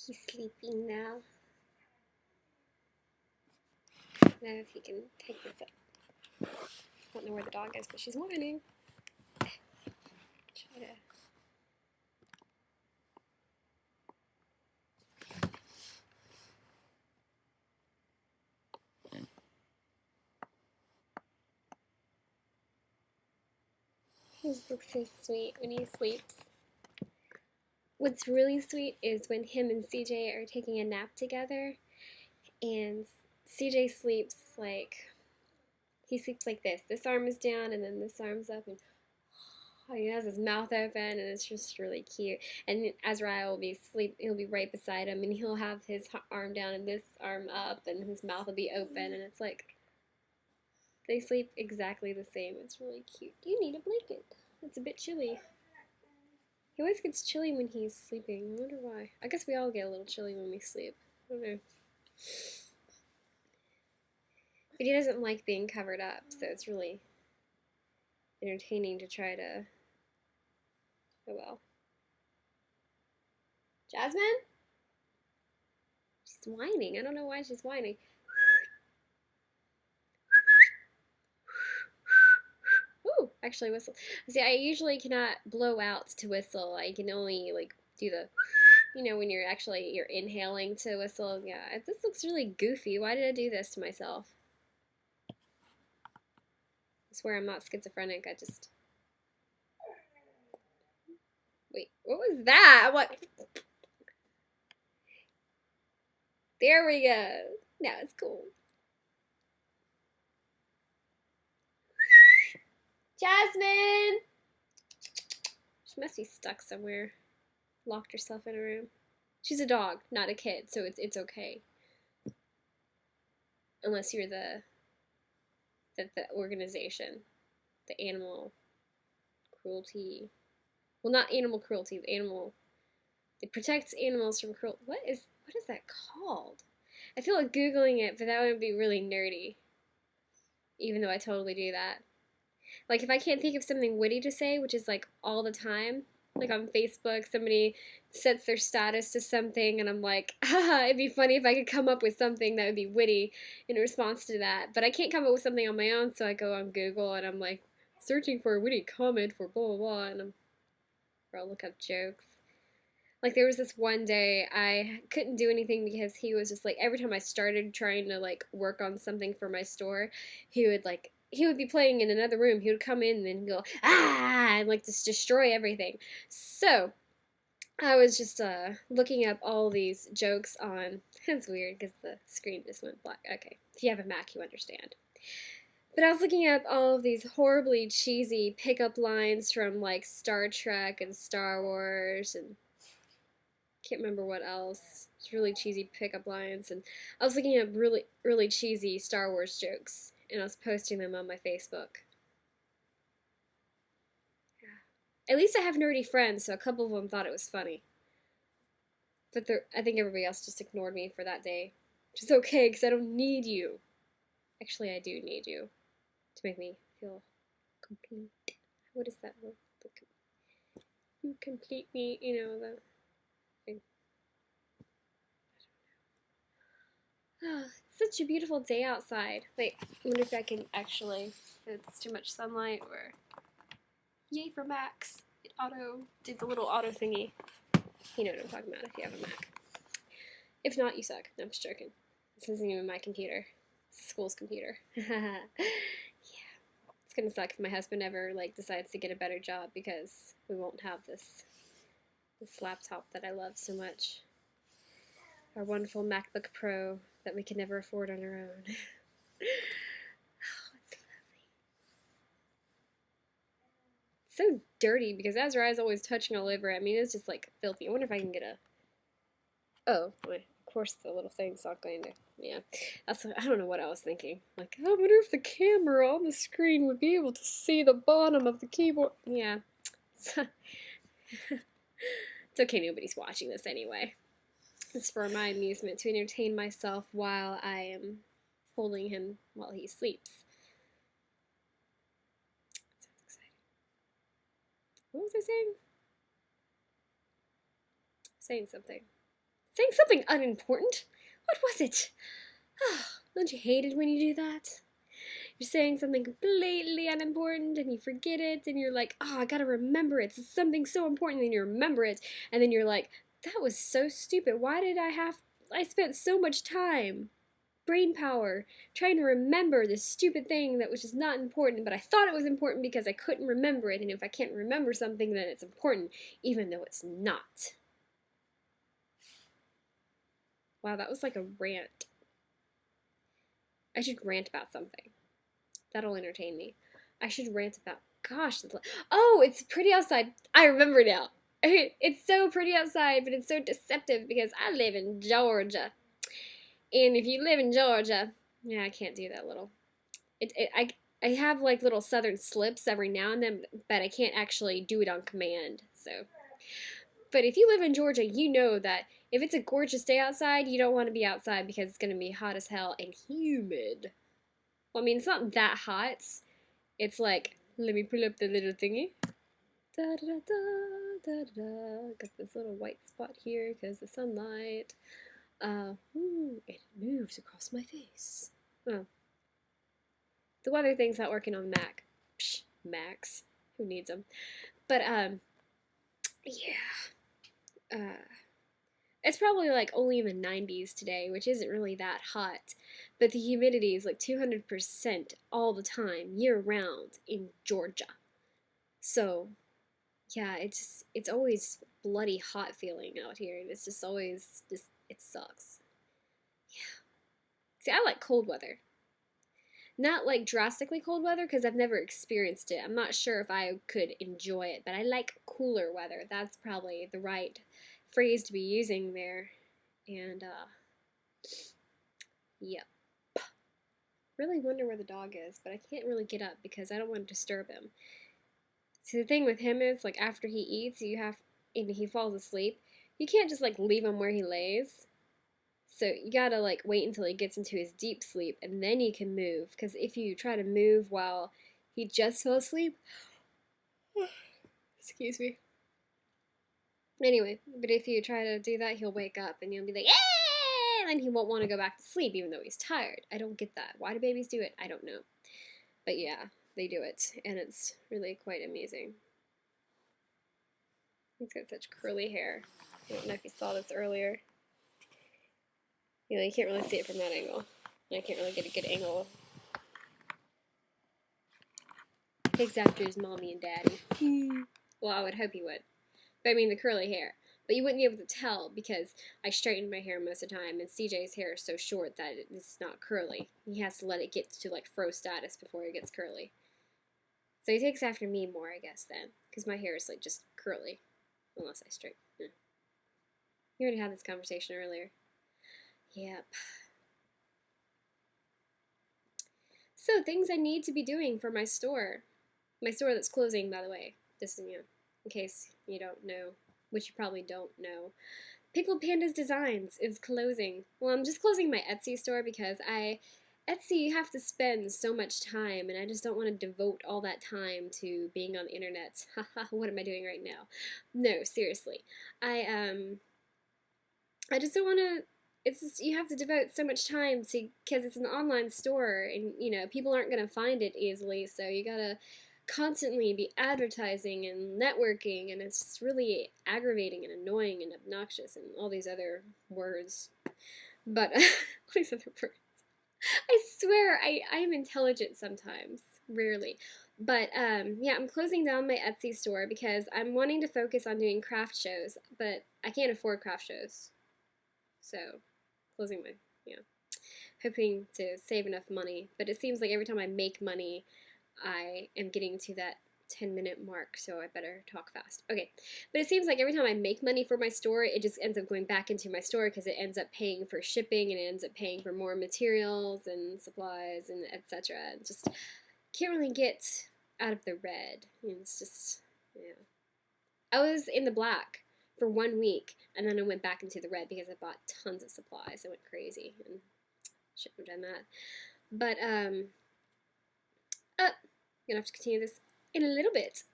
He's sleeping now. I don't know if you can take this up. I don't know where the dog is, but she's whining. Try to. He just looks so sweet when he sleeps. What's really sweet is when him and CJ are taking a nap together, and CJ sleeps like, he sleeps like this. This arm is down, and then this arm's up, and he has his mouth open, and it's just really cute. And Azrael will be he'll be right beside him, and he'll have his arm down and this arm up, and his mouth will be open, and it's like, they sleep exactly the same. It's really cute. You need a blanket. It's a bit chilly. He always gets chilly when he's sleeping. I wonder why. I guess we all get a little chilly when we sleep. I don't know. But he doesn't like being covered up, so it's really entertaining to try to... Oh well. Jasmine? She's whining. I don't know why she's whining. Ooh, actually whistle. See, I usually cannot blow out to whistle. I can only like do the, when you're inhaling to whistle. Yeah, this looks really goofy. Why did I do this to myself? I swear I'm not schizophrenic. I just... Wait, what was that? What? There we go. Now it's cool. Jasmine! She must be stuck somewhere. Locked herself in a room. She's a dog, not a kid, so it's okay. Unless you're the organization. The animal cruelty. Well, not animal cruelty, the animal... It protects animals from cruelty. What is that called? I feel like Googling it, but that would be really nerdy. Even though I totally do that. Like, if I can't think of something witty to say, which is, like, all the time, like on Facebook, somebody sets their status to something, and I'm like, haha, it'd be funny if I could come up with something that would be witty in response to that. But I can't come up with something on my own, so I go on Google, and I'm like, searching for a witty comment for blah, blah, blah, and I'll look up jokes. Like, there was this one day I couldn't do anything because he was just, like, every time I started trying to, like, work on something for my store, he would be playing in another room. He would come in and go, ah, and, like, just destroy everything. So, I was just, looking up all these jokes on, it's weird because the screen just went black. Okay, if you have a Mac, you understand. But I was looking up all of these horribly cheesy pickup lines from, like, Star Trek and Star Wars and... can't remember what else. It's really cheesy pickup lines, and I was looking at really, really cheesy Star Wars jokes, and I was posting them on my Facebook. Yeah. At least I have nerdy friends, so a couple of them thought it was funny. But I think everybody else just ignored me for that day. Which is okay, because I don't need you. Actually, I do need you to make me feel complete. What is that word? You complete me, the... Oh, it's such a beautiful day outside. Wait, I wonder if I can actually, if it's too much sunlight, or... Yay for Macs. It did the little auto thingy. You know what I'm talking about if you have a Mac. If not, you suck. No, I'm just joking. This isn't even my computer. It's the school's computer. Yeah. It's gonna suck if my husband ever, decides to get a better job, because we won't have this laptop that I love so much. Our wonderful MacBook Pro that we can never afford on our own. Oh, it's lovely. It's so dirty because Azariah is always touching all over it. I mean, it's just filthy. I wonder if I can get a... Oh, of course the little thing's not going to... Yeah, I don't know what I was thinking. I wonder if the camera on the screen would be able to see the bottom of the keyboard. Yeah. It's okay, nobody's watching this anyway. It's for my amusement, to entertain myself while I am holding him while he sleeps. Sounds exciting. What was I saying? Saying something. Saying something unimportant? What was it? Don't you hate it when you do that? You're saying something completely unimportant and you forget it and you're like, oh, I gotta remember it. It's something so important and you remember it. And then you're like, that was so stupid. Why did I spent so much time, brain power, trying to remember this stupid thing that was just not important, but I thought it was important because I couldn't remember it. And if I can't remember something, then it's important, even though it's not. Wow, that was like a rant. I should rant about something. That'll entertain me. I should rant about, gosh, oh, it's pretty outside. I remember now. It's so pretty outside, but it's so deceptive because I live in Georgia. And if you live in Georgia, yeah, I can't do that little. I have like little southern slips every now and then, but I can't actually do it on command. So, but if you live in Georgia, you know that if it's a gorgeous day outside, you don't want to be outside because it's going to be hot as hell and humid. Well, I mean, it's not that hot. It's like, let me pull up the little thingy. Da da da da da da. Got this little white spot here because the sunlight. It moves across my face. Oh. The weather thing's not working on Mac. Psh, Macs. Who needs them? But, yeah. It's probably like only in the 90s today, which isn't really that hot. But the humidity is like 200% all the time, year round in Georgia. So, yeah, it's always bloody hot feeling out here, and it's just always it sucks. Yeah. See, I like cold weather. Not like drastically cold weather because I've never experienced it. I'm not sure if I could enjoy it, but I like cooler weather. That's probably the right phrase to be using there. And yep. Really wonder where the dog is, but I can't really get up because I don't want to disturb him. See, the thing with him is, like, after he eats, and he falls asleep, you can't just, like, leave him where he lays. So you gotta, like, wait until he gets into his deep sleep, and then you can move. Because if you try to move while he just fell asleep, excuse me. Anyway, but if you try to do that, he'll wake up, and you'll be like, yeah! And then he won't want to go back to sleep, even though he's tired. I don't get that. Why do babies do it? I don't know. But yeah, they do it, and it's really quite amusing. He's got such curly hair. I don't know if you saw this earlier. You know, you can't really see it from that angle. I can't really get a good angle. Takes after his mommy and daddy. Well, I would hope he would. But I mean the curly hair. But you wouldn't be able to tell because I straighten my hair most of the time, and CJ's hair is so short that it's not curly. He has to let it get to like fro status before it gets curly. So he takes after me more, I guess, then. Because my hair is like just curly. Unless I straighten. Yeah. You already had this conversation earlier. Yep. So, things I need to be doing for my store. My store that's closing, by the way. Just, you know, in case you don't know, which you probably don't know. Pickled Pandas Designs is closing. Well, I'm just closing my Etsy store because Etsy, you have to spend so much time, and I just don't want to devote all that time to being on the internet. Haha, what am I doing right now? No, seriously. I just don't want to. It's just, you have to devote so much time to, because it's an online store, and, you know, people aren't going to find it easily, so you gotta constantly be advertising and networking, and it's just really aggravating and annoying and obnoxious and all these other words. But, all these other words. I swear, I am intelligent sometimes. Rarely. But, yeah, I'm closing down my Etsy store because I'm wanting to focus on doing craft shows, but I can't afford craft shows. So, closing my, yeah, hoping to save enough money. But it seems like every time I make money, I am getting to that 10-minute mark, so I better talk fast. Okay, but it seems like every time I make money for my store, it just ends up going back into my store because it ends up paying for shipping and it ends up paying for more materials and supplies and etc. Just can't really get out of the red. It's just, yeah. I was in the black for 1 week, and then I went back into the red because I bought tons of supplies. I went crazy and shouldn't have done that. But I'm gonna have to continue this in a little bit.